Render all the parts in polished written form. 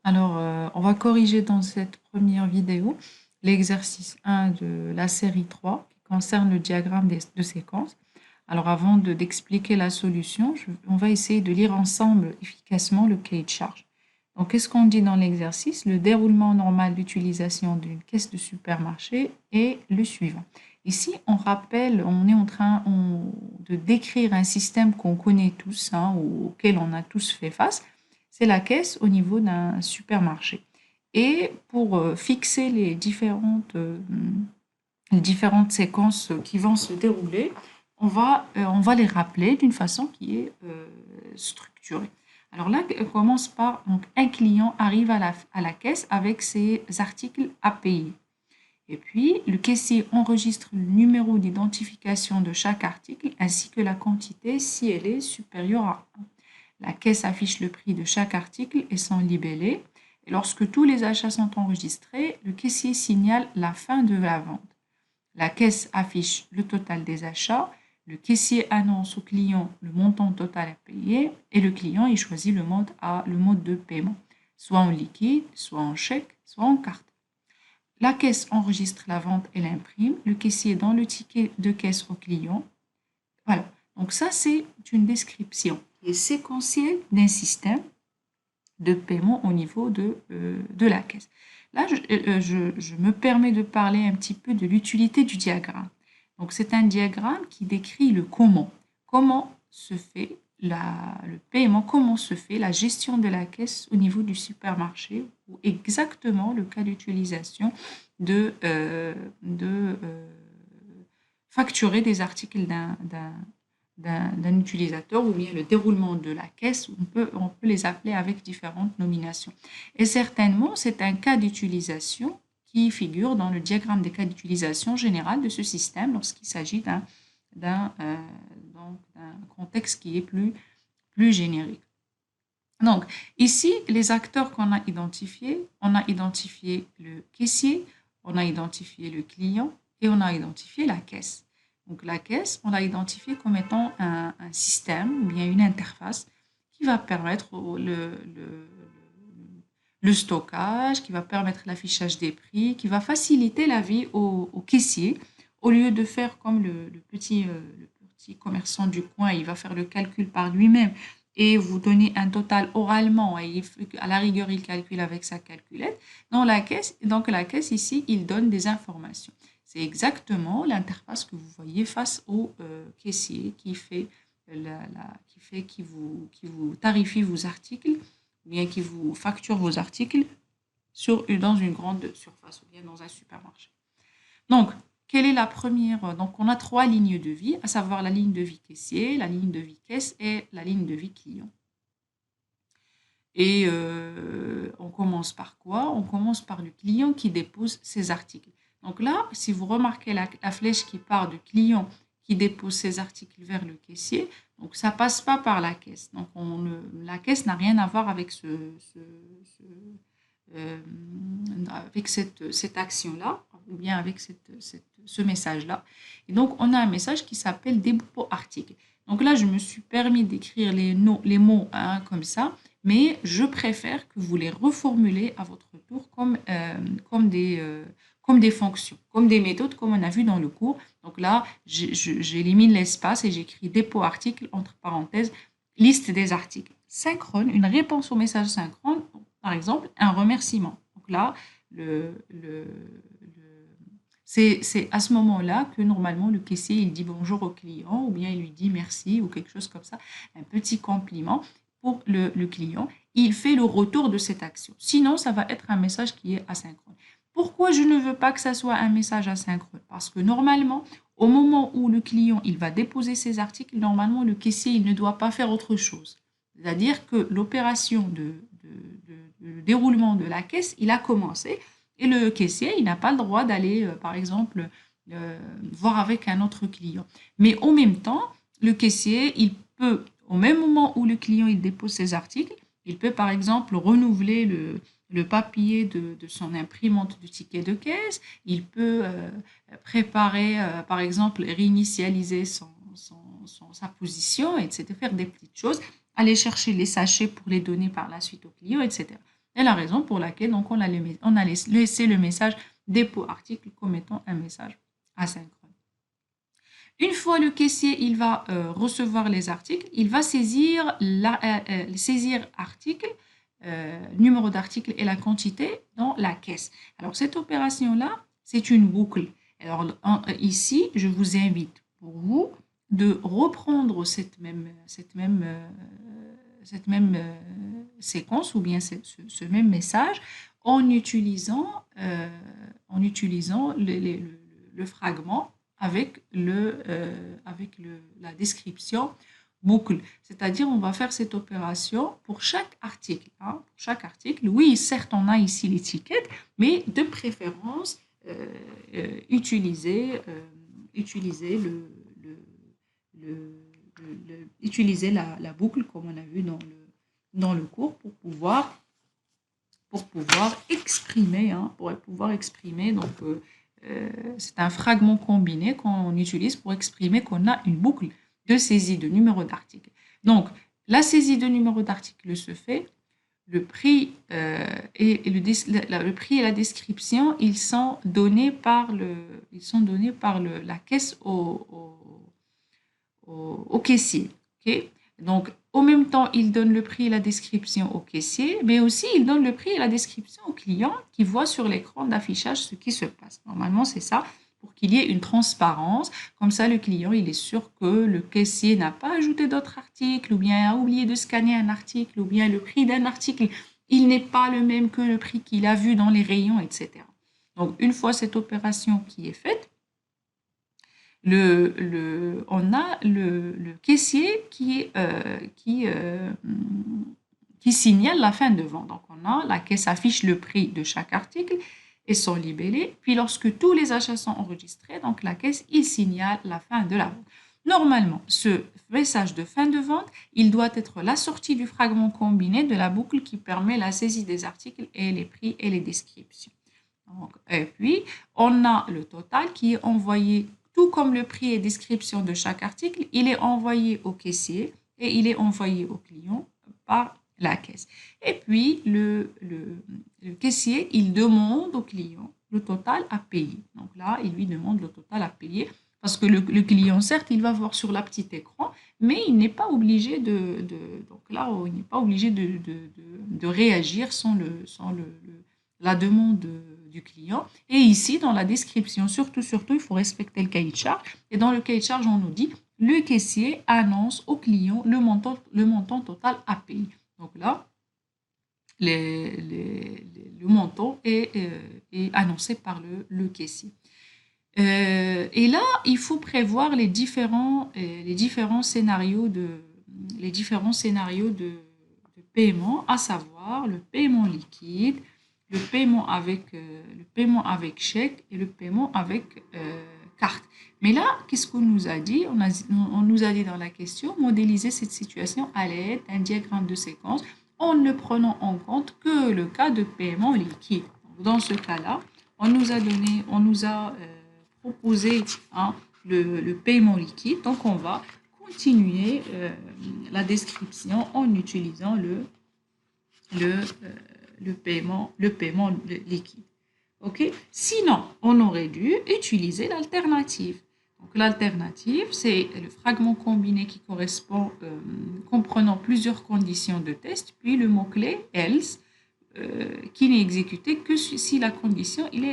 Alors, on va corriger dans cette première vidéo l'exercice 1 de la série 3 qui concerne le diagramme de séquence. Alors, avant d'expliquer la solution, on va essayer de lire ensemble efficacement le cahier de charge. Donc, qu'est-ce qu'on dit dans l'exercice? Le déroulement normal d'utilisation d'une caisse de supermarché est le suivant. Ici, on rappelle, on est en train de décrire un système qu'on connaît tous, hein, auquel on a tous fait face. C'est la caisse au niveau d'un supermarché. Et pour fixer les différentes séquences qui vont se dérouler, on va les rappeler d'une façon qui est structurée. Alors là, on commence par, donc, un client arrive à la caisse avec ses articles à payer. Et puis, le caissier enregistre le numéro d'identification de chaque article ainsi que la quantité si elle est supérieure à 1. La caisse affiche le prix de chaque article et son libellé. Et lorsque tous les achats sont enregistrés, le caissier signale la fin de la vente. La caisse affiche le total des achats. Le caissier annonce au client le montant total à payer et le client y choisit le mode de paiement, soit en liquide, soit en chèque, soit en carte. La caisse enregistre la vente et l'imprime. Le caissier donne le ticket de caisse au client. Voilà. Donc ça, c'est une description qui est séquentielle d'un système de paiement au niveau de la caisse. Là, je me permets de parler un petit peu de l'utilité du diagramme. Donc, c'est un diagramme qui décrit le comment. Comment se fait le paiement, comment se fait la gestion de la caisse au niveau du supermarché, ou exactement le cas d'utilisation de facturer des articles d'un utilisateur, ou bien le déroulement de la caisse, on peut les appeler avec différentes nominations. Et certainement, c'est un cas d'utilisation qui figure dans le diagramme des cas d'utilisation général de ce système lorsqu'il s'agit d'un contexte qui est plus générique. Donc, ici, les acteurs qu'on a identifiés, on a identifié le caissier, on a identifié le client et on a identifié la caisse. Donc, la caisse, on l'a identifiée comme étant un système ou bien une interface qui va permettre le stockage, qui va permettre l'affichage des prix, qui va faciliter la vie au caissier au lieu de faire comme le petit commerçant du coin, il va faire le calcul par lui-même et vous donner un total oralement et à la rigueur, il calcule avec sa calculette. Dans la caisse, donc la caisse ici, il donne des informations. C'est exactement l'interface que vous voyez face au caissier qui vous tarifie vos articles, ou bien qui vous facture vos articles dans une grande surface ou bien dans un supermarché. Donc, quelle est la première? Donc, on a 3 lignes de vie, à savoir la ligne de vie caissier, la ligne de vie caisse et la ligne de vie client. Et on commence par quoi? On commence par le client qui dépose ses articles. Donc là, si vous remarquez la flèche qui part du client qui dépose ses articles vers le caissier, donc ça ne passe pas par la caisse. Donc la caisse n'a rien à voir avec avec cette action-là, ou bien avec ce message-là. Et donc, on a un message qui s'appelle dépôt article. Donc là, je me suis permis d'écrire les mots hein, comme ça, mais je préfère que vous les reformulez à votre tour comme des fonctions, comme des méthodes, comme on a vu dans le cours. Donc là, j'élimine l'espace et j'écris dépôt article, entre parenthèses, liste des articles. Synchrone, une réponse au message synchrone, par exemple, un remerciement. Donc là, c'est à ce moment-là que normalement le caissier il dit bonjour au client ou bien il lui dit merci ou quelque chose comme ça, un petit compliment pour le client. Il fait le retour de cette action. Sinon, ça va être un message qui est asynchrone. Pourquoi je ne veux pas que ça soit un message asynchrone? Parce que normalement, au moment où le client il va déposer ses articles, normalement le caissier il ne doit pas faire autre chose. C'est-à-dire que l'opération de déroulement de la caisse, il a commencé et le caissier, il n'a pas le droit d'aller, par exemple, voir avec un autre client. Mais en même temps, le caissier, il peut, au même moment où le client il dépose ses articles, il peut par exemple renouveler le papier de son imprimante du ticket de caisse, il peut préparer, par exemple, réinitialiser sa position, etc., faire des petites choses, aller chercher les sachets pour les donner par la suite au client, etc. Et la raison pour laquelle donc, on a laissé le message dépôt article comme étant un message asynchrone. Une fois le caissier il va recevoir les articles, il va saisir, saisir article, numéro d'article et la quantité dans la caisse. Alors cette opération-là, c'est une boucle. Alors ici, je vous invite pour vous de reprendre cette même séquence ou bien ce même message en utilisant le fragment avec la description boucle. C'est-à-dire, on va faire cette opération pour chaque article. Hein. Pour chaque article, oui, certes, on a ici l'étiquette, mais de préférence, utiliser utiliser la boucle comme on a vu dans le cours pour pouvoir exprimer, hein, donc c'est un fragment combiné qu'on utilise pour exprimer qu'on a une boucle de saisie de numéro d'article. Donc, la saisie de numéro d'article se fait, le prix, le prix et la description, ils sont donnés par la caisse au caissier. Okay? Donc, en même temps, il donne le prix et la description au caissier, mais aussi il donne le prix et la description au client qui voit sur l'écran d'affichage ce qui se passe. Normalement, c'est ça, pour qu'il y ait une transparence. Comme ça, le client, il est sûr que le caissier n'a pas ajouté d'autres articles, ou bien a oublié de scanner un article, ou bien le prix d'un article, il n'est pas le même que le prix qu'il a vu dans les rayons, etc. Donc, une fois cette opération qui est faite, on a le caissier qui signale la fin de vente. Donc, la caisse affiche le prix de chaque article et son libellé. Puis, lorsque tous les achats sont enregistrés, donc la caisse, il signale la fin de la vente. Normalement, ce message de fin de vente, il doit être la sortie du fragment combiné de la boucle qui permet la saisie des articles et les prix et les descriptions. Donc, et puis, on a le total qui est envoyé tout comme le prix et description de chaque article, il est envoyé au caissier et il est envoyé au client par la caisse. Et puis, le caissier, il demande au client le total à payer. Donc là, il lui demande le total à payer parce que le client, certes, il va voir sur la petite écran, mais il n'est pas obligé donc là, il n'est pas obligé de réagir sans la demande du client. Et ici, dans la description, surtout, il faut respecter le cahier de charge. Et dans le cahier de charge, on nous dit, le caissier annonce au client le montant total à payer. Donc là, le montant est annoncé par le caissier. Et là, il faut prévoir les différents scénarios de paiement, à savoir le paiement liquide, le paiement avec chèque et le paiement avec carte. Mais là, qu'est-ce qu'on nous a dit? On nous a dit dans la question, modéliser cette situation à l'aide d'un diagramme de séquence en ne prenant en compte que le cas de paiement liquide. Dans ce cas-là, on nous a proposé le paiement liquide. Donc, on va continuer la description en utilisant le paiement liquide. Okay? Sinon, on aurait dû utiliser l'alternative. Donc, l'alternative, c'est le fragment combiné qui correspond, comprenant plusieurs conditions de test, puis le mot-clé else, qui n'est exécuté que si la condition il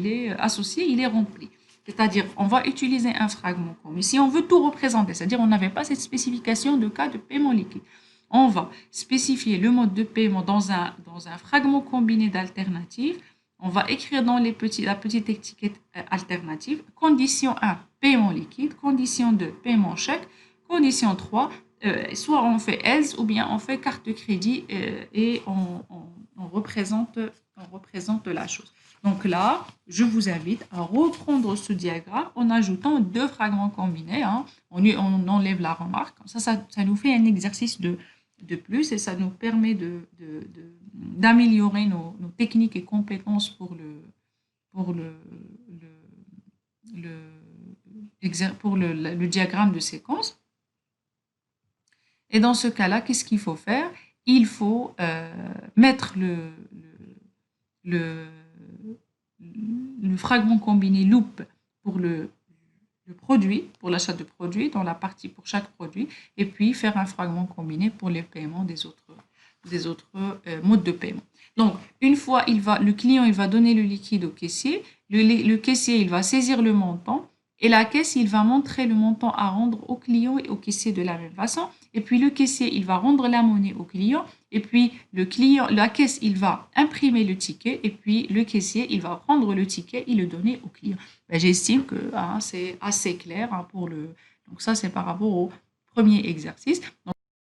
est associée, il est rempli. C'est-à-dire, on va utiliser un fragment combiné. Si on veut tout représenter, c'est-à-dire on n'avait pas cette spécification de cas de paiement liquide. On va spécifier le mode de paiement dans un fragment combiné d'alternatives. On va écrire dans la petite étiquette alternative. Condition 1, paiement liquide. Condition 2, paiement chèque. Condition 3, soit on fait else ou bien on fait carte de crédit et on représente la chose. Donc là, je vous invite à reprendre ce diagramme en ajoutant deux fragments combinés. Hein. On enlève la remarque. Ça nous fait un exercice de plus et ça nous permet d'améliorer nos techniques et compétences pour le diagramme de séquence. Et dans ce cas-là, qu'est-ce qu'il faut faire? il faut mettre le, le fragment combiné loupe pour le produit, pour l'achat de produits, dans la partie pour chaque produit, et puis faire un fragment combiné pour les paiements des autres modes de paiement. Donc, une fois le client il va donner le liquide au caissier, le caissier il va saisir le montant et la caisse il va montrer le montant à rendre au client et au caissier de la même façon. Et puis le caissier il va rendre la monnaie au client et puis la caisse il va imprimer le ticket et puis le caissier il va prendre le ticket et le donner au client. Ben, j'estime que c'est assez clair, hein, pour le. Donc ça c'est par rapport au premier exercice. Donc,